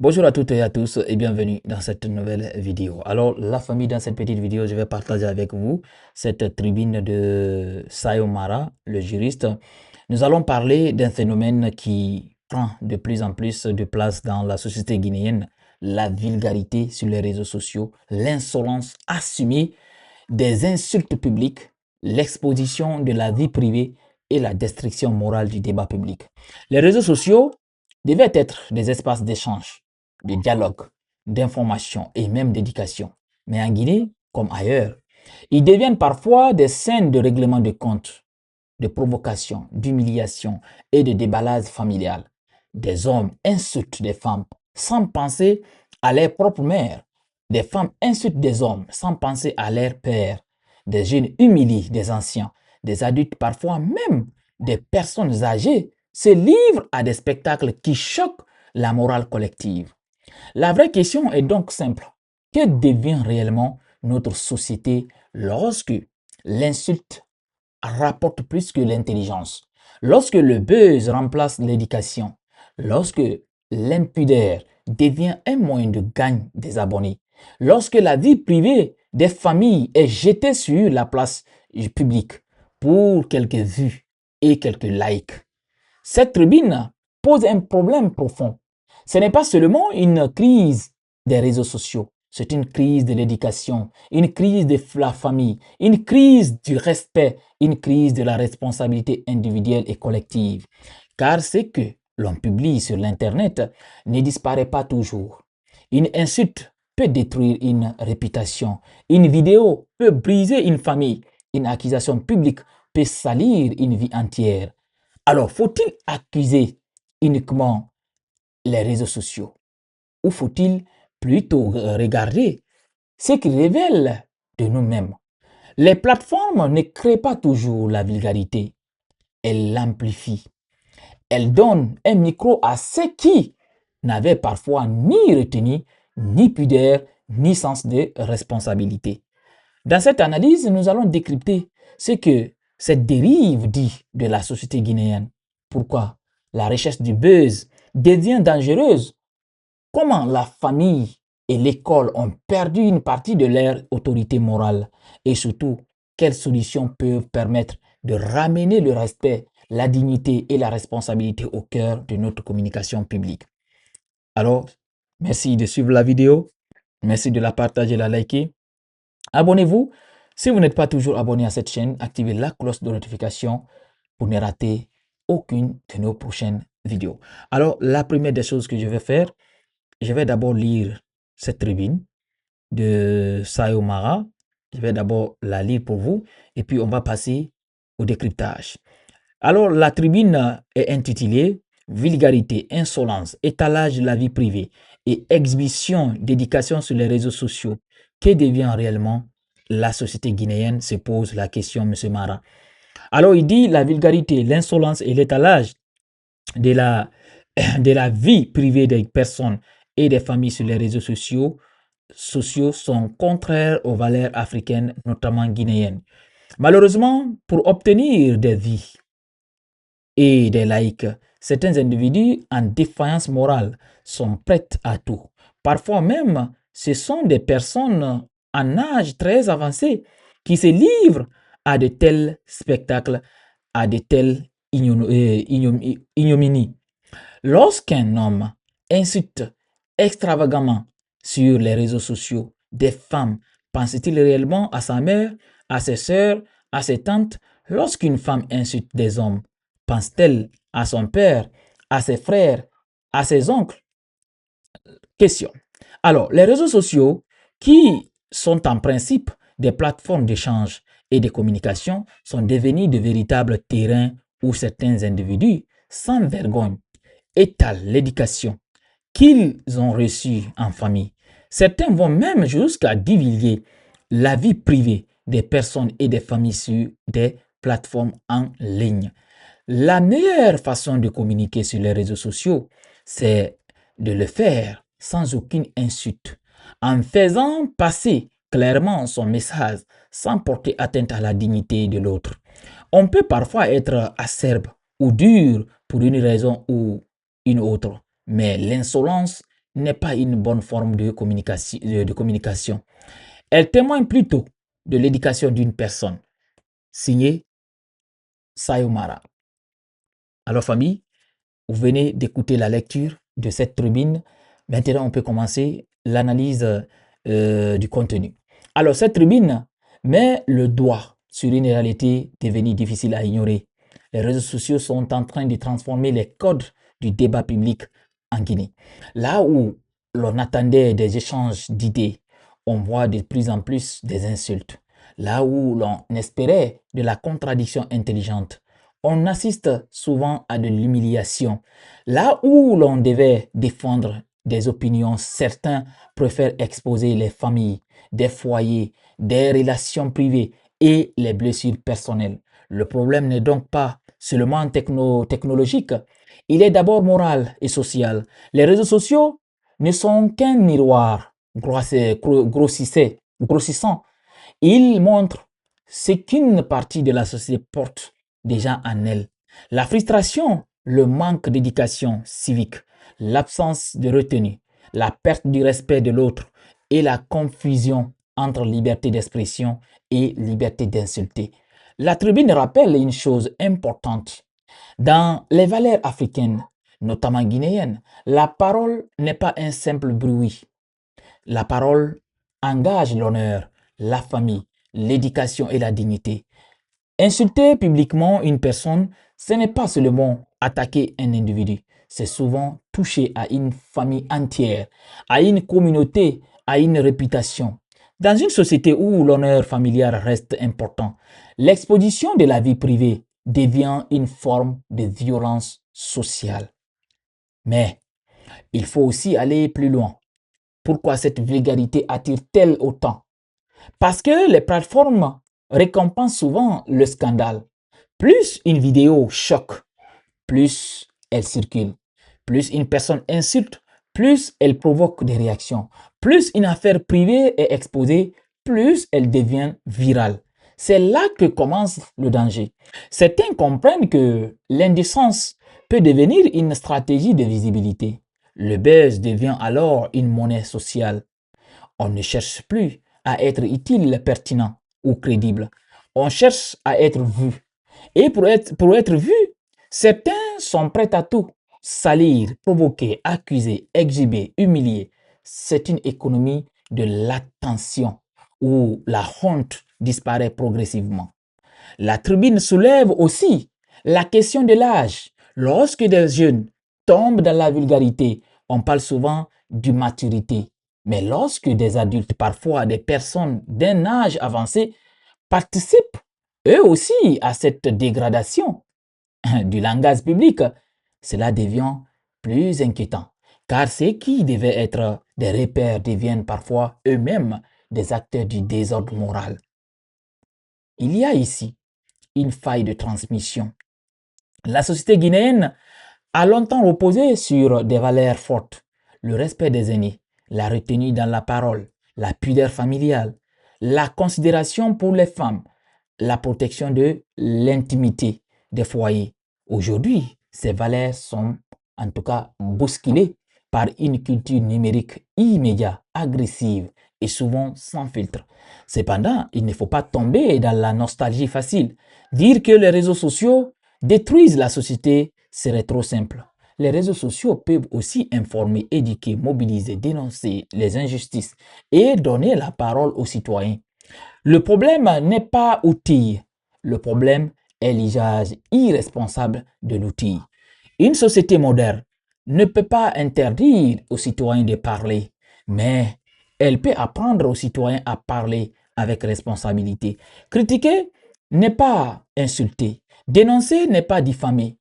Bonjour à toutes et à tous et bienvenue dans cette nouvelle vidéo. Alors la famille, dans cette petite vidéo, je vais partager avec vous cette tribune de Sayomara, le juriste. Nous allons parler d'un phénomène qui prend de plus en plus de place dans la société guinéenne, la vulgarité sur les réseaux sociaux, l'insolence assumée, des insultes publiques, l'exposition de la vie privée et la destruction morale du débat public. Les réseaux sociaux devaient être des espaces d'échange, de dialogue, d'information et même d'éducation. Mais en Guinée, comme ailleurs, ils deviennent parfois des scènes de règlement de comptes, de provocation, d'humiliation et de déballage familial. Des hommes insultent des femmes sans penser à leur propre mère. Des femmes insultent des hommes sans penser à leur père. Des jeunes humilient des anciens. Des adultes, parfois même des personnes âgées, se livrent à des spectacles qui choquent la morale collective. La vraie question est donc simple. Que devient réellement notre société lorsque l'insulte rapporte plus que l'intelligence, lorsque le buzz remplace l'éducation, lorsque l'impudeur devient un moyen de gagne des abonnés, lorsque la vie privée des familles est jetée sur la place publique pour quelques vues et quelques likes. Cette tribune pose un problème profond. Ce n'est pas seulement une crise des réseaux sociaux, c'est une crise de l'éducation, une crise de la famille, une crise du respect, une crise de la responsabilité individuelle et collective. Car ce que l'on publie sur l'Internet ne disparaît pas toujours. Une insulte peut détruire une réputation, une vidéo peut briser une famille, une accusation publique peut salir une vie entière. Alors, faut-il accuser uniquement les réseaux sociaux ou faut-il plutôt regarder ce qu'ils révèlent de nous-mêmes? Les plateformes ne créent pas toujours la vulgarité, elles l'amplifient. Elles donnent un micro à ceux qui n'avaient parfois ni retenu, ni pudeur, ni sens de responsabilité. Dans cette analyse, nous allons décrypter ce que cette dérive dit de la société guinéenne. Pourquoi la recherche du buzz devient dangereuse? Comment la famille et l'école ont perdu une partie de leur autorité morale? Et surtout, quelles solutions peuvent permettre de ramener le respect, la dignité et la responsabilité au cœur de notre communication publique? Alors, merci de suivre la vidéo. Merci de la partager, la liker. Abonnez-vous. Si vous n'êtes pas toujours abonné à cette chaîne, activez la cloche de notification pour ne rater aucune de nos prochaines vidéos. Alors, la première des choses que je vais faire, je vais d'abord lire cette tribune de Sayomara. Je vais d'abord la lire pour vous et puis on va passer au décryptage. Alors, la tribune est intitulée Vulgarité, insolence, étalage de la vie privée et exhibition d'éducation sur les réseaux sociaux. Que devient réellement la société guinéenne, se pose la question, M. Mara. Alors, il dit la vulgarité, l'insolence et l'étalage de la, de la vie privée des personnes et des familles sur les réseaux sociaux sont contraires aux valeurs africaines, notamment guinéennes. Malheureusement, pour obtenir des vies et des likes, certains individus en défiance morale sont prêts à tout. Parfois même, ce sont des personnes en âge très avancé qui se livrent à de tels spectacles, à de telles ignominies. Lorsqu'un homme insulte extravagamment sur les réseaux sociaux des femmes, pense-t-il réellement à sa mère, à ses sœurs, à ses tantes? Lorsqu'une femme insulte des hommes, pense-t-elle à son père, à ses frères, à ses oncles? Question. Alors, les réseaux sociaux, qui sont en principe des plateformes d'échange et de communication, sont devenus de véritables terrains où certains individus, sans vergogne, étalent l'éducation qu'ils ont reçue en famille. Certains vont même jusqu'à divulguer la vie privée des personnes et des familles sur des plateformes en ligne. La meilleure façon de communiquer sur les réseaux sociaux, c'est de le faire sans aucune insulte, en faisant passer clairement son message sans porter atteinte à la dignité de l'autre. On peut parfois être acerbe ou dur pour une raison ou une autre, mais l'insolence n'est pas une bonne forme de communication. Elle témoigne plutôt de l'éducation d'une personne. Signé Sayomara. Alors famille, vous venez d'écouter la lecture de cette tribune. Maintenant, on peut commencer l'analyse du contenu. Alors, cette tribune met le doigt sur une réalité devenue difficile à ignorer. Les réseaux sociaux sont en train de transformer les codes du débat public en Guinée. Là où l'on attendait des échanges d'idées, on voit de plus en plus des insultes. Là où l'on espérait de la contradiction intelligente, on assiste souvent à de l'humiliation. Là où l'on devait défendre des opinions, certains préfèrent exposer les familles, des foyers, des relations privées et les blessures personnelles. Le problème n'est donc pas seulement technologique, il est d'abord moral et social. Les réseaux sociaux ne sont qu'un miroir grossissant. Ils montrent ce qu'une partie de la société porte déjà en elle. La frustration, le manque d'éducation civique, l'absence de retenue, la perte du respect de l'autre et la confusion entre liberté d'expression et liberté d'insulter. La tribune rappelle une chose importante. Dans les valeurs africaines, notamment guinéennes, la parole n'est pas un simple bruit. La parole engage l'honneur, la famille, l'éducation et la dignité. Insulter publiquement une personne, ce n'est pas seulement attaquer un individu, c'est souvent toucher à une famille entière, à une communauté, à une réputation. Dans une société où l'honneur familial reste important, l'exposition de la vie privée devient une forme de violence sociale. Mais il faut aussi aller plus loin. Pourquoi cette vulgarité attire-t-elle autant? Parce que les plateformes récompensent souvent le scandale. Plus une vidéo choque, plus elle circule. Plus une personne insulte, plus elle provoque des réactions. Plus une affaire privée est exposée, plus elle devient virale. C'est là que commence le danger. Certains comprennent que l'indécence peut devenir une stratégie de visibilité. Le buzz devient alors une monnaie sociale. On ne cherche plus à être utile, pertinent ou crédible. On cherche à être vu. Et pour être vu, certains sont prêts à tout. Salir, provoquer, accuser, exhiber, humilier. C'est une économie de l'attention où la honte disparaît progressivement. La tribune soulève aussi la question de l'âge. Lorsque des jeunes tombent dans la vulgarité, on parle souvent de maturité. Mais lorsque des adultes, parfois des personnes d'un âge avancé, participent eux aussi à cette dégradation du langage public, cela devient plus inquiétant. Car ceux qui devaient être des repères deviennent parfois eux-mêmes des acteurs du désordre moral. Il y a ici une faille de transmission. La société guinéenne a longtemps reposé sur des valeurs fortes, le respect des aînés, la retenue dans la parole, la pudeur familiale, la considération pour les femmes, la protection de l'intimité des foyers. Aujourd'hui, ces valeurs sont en tout cas bousculées par une culture numérique immédiate, agressive et souvent sans filtre. Cependant, il ne faut pas tomber dans la nostalgie facile. Dire que les réseaux sociaux détruisent la société serait trop simple. Les réseaux sociaux peuvent aussi informer, éduquer, mobiliser, dénoncer les injustices et donner la parole aux citoyens. Le problème n'est pas l'outil, le problème est l'usage irresponsable de l'outil. Une société moderne ne peut pas interdire aux citoyens de parler, mais elle peut apprendre aux citoyens à parler avec responsabilité. Critiquer n'est pas insulter, dénoncer n'est pas diffamer.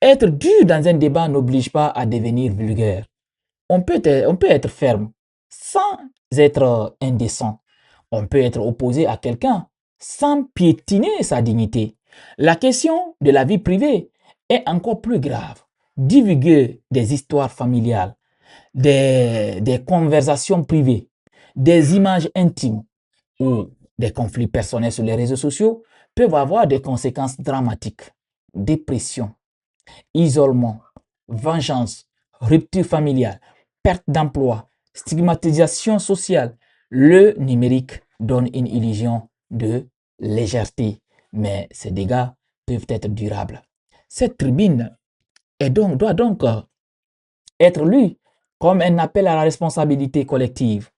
Être dur dans un débat n'oblige pas à devenir vulgaire. On peut être ferme sans être indécent. On peut être opposé à quelqu'un sans piétiner sa dignité. La question de la vie privée est encore plus grave. Divulguer des histoires familiales, des conversations privées, des images intimes ou des conflits personnels sur les réseaux sociaux peuvent avoir des conséquences dramatiques. Dépression, isolement, vengeance, rupture familiale, perte d'emploi, stigmatisation sociale. Le numérique donne une illusion de légèreté, mais ces dégâts peuvent être durables. Cette tribune doit donc être lue comme un appel à la responsabilité collective.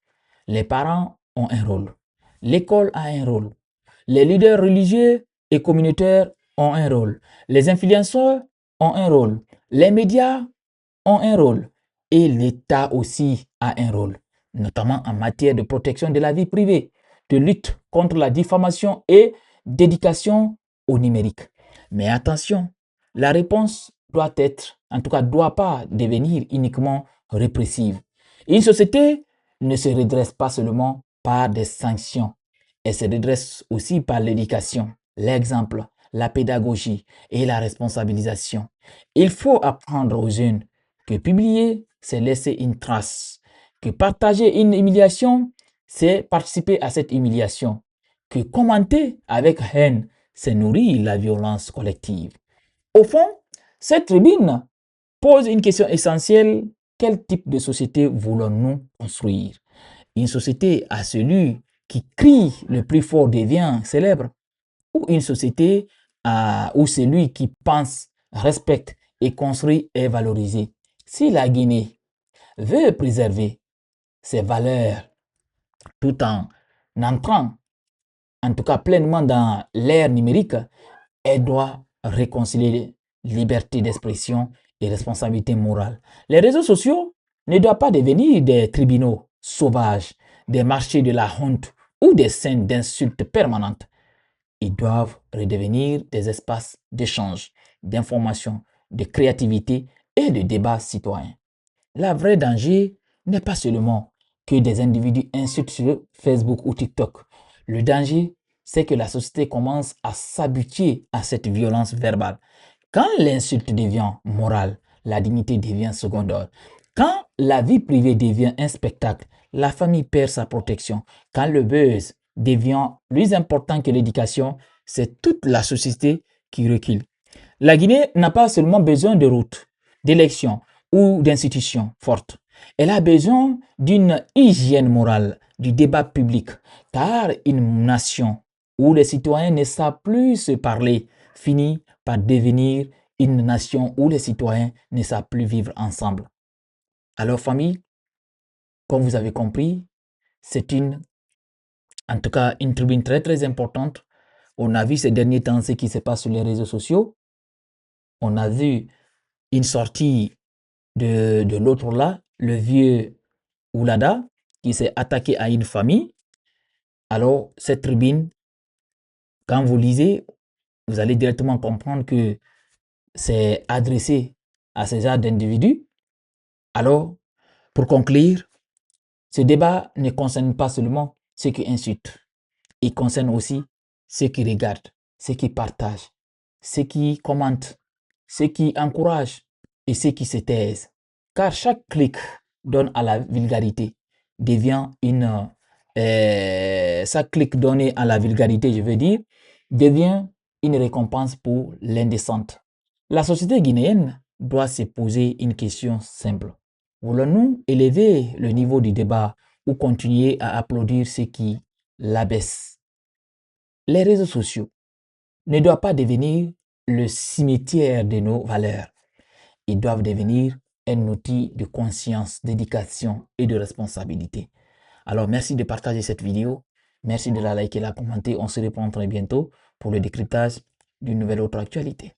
Les parents ont un rôle, l'école a un rôle, les leaders religieux et communautaires ont un rôle, les influenceurs ont un rôle, les médias ont un rôle et l'État aussi a un rôle, notamment en matière de protection de la vie privée, de lutte contre la diffamation et d'éducation au numérique. Mais attention, la réponse doit être, en tout cas, doit pas devenir uniquement répressive. Une société ne se redresse pas seulement par des sanctions, elle se redresse aussi par l'éducation, l'exemple, la pédagogie et la responsabilisation. Il faut apprendre aux jeunes que publier, c'est laisser une trace, que partager une humiliation, c'est participer à cette humiliation, que commenter avec haine, c'est nourrir la violence collective. Au fond, cette tribune pose une question essentielle. Quel type de société voulons-nous construire? Une société à celui qui crie le plus fort devient célèbre, ou une société où celui qui pense, respecte et construit est valorisé? Si la Guinée veut préserver ses valeurs tout en entrant, en tout cas pleinement dans l'ère numérique, elle doit réconcilier liberté d'expression et responsabilité morale. Les réseaux sociaux ne doivent pas devenir des tribunaux sauvages, des marchés de la honte ou des scènes d'insultes permanentes. Ils doivent redevenir des espaces d'échange, d'information, de créativité et de débat citoyen. Le vrai danger n'est pas seulement que des individus insultent sur Facebook ou TikTok. Le danger, c'est que la société commence à s'habituer à cette violence verbale. Quand l'insulte devient morale, la dignité devient secondaire. Quand la vie privée devient un spectacle, la famille perd sa protection. Quand le buzz devient plus important que l'éducation, c'est toute la société qui recule. La Guinée n'a pas seulement besoin de routes, d'élections ou d'institutions fortes. Elle a besoin d'une hygiène morale, du débat public, car une nation où les citoyens ne savent plus se parler finit par devenir une nation où les citoyens ne savent plus vivre ensemble. Alors famille, comme vous avez compris, c'est en tout cas une tribune très très importante. On a vu ces derniers temps ce qui se passe sur les réseaux sociaux. On a vu une sortie de l'autre là, le vieux Oulada, qui s'est attaqué à une famille. Alors, cette tribune, quand vous lisez, vous allez directement comprendre que c'est adressé à ce genre d'individus. Alors, pour conclure, ce débat ne concerne pas seulement ceux qui insultent, il concerne aussi ceux qui regardent, ceux qui partagent, ceux qui commentent, ceux qui encouragent et ceux qui se taisent. Car chaque clic donne à la vulgarité devient chaque clic donné à la vulgarité, je veux dire, devient une récompense pour l'indécente. La société guinéenne doit se poser une question simple. Voulons-nous élever le niveau du débat ou continuer à applaudir ceux qui l'abaissent? Les réseaux sociaux ne doivent pas devenir le cimetière de nos valeurs. Ils doivent devenir un outil de conscience, d'éducation et de responsabilité. Alors, merci de partager cette vidéo. Merci de la liker et la commenter. On se reprend très bientôt pour le décryptage d'une nouvelle autre actualité.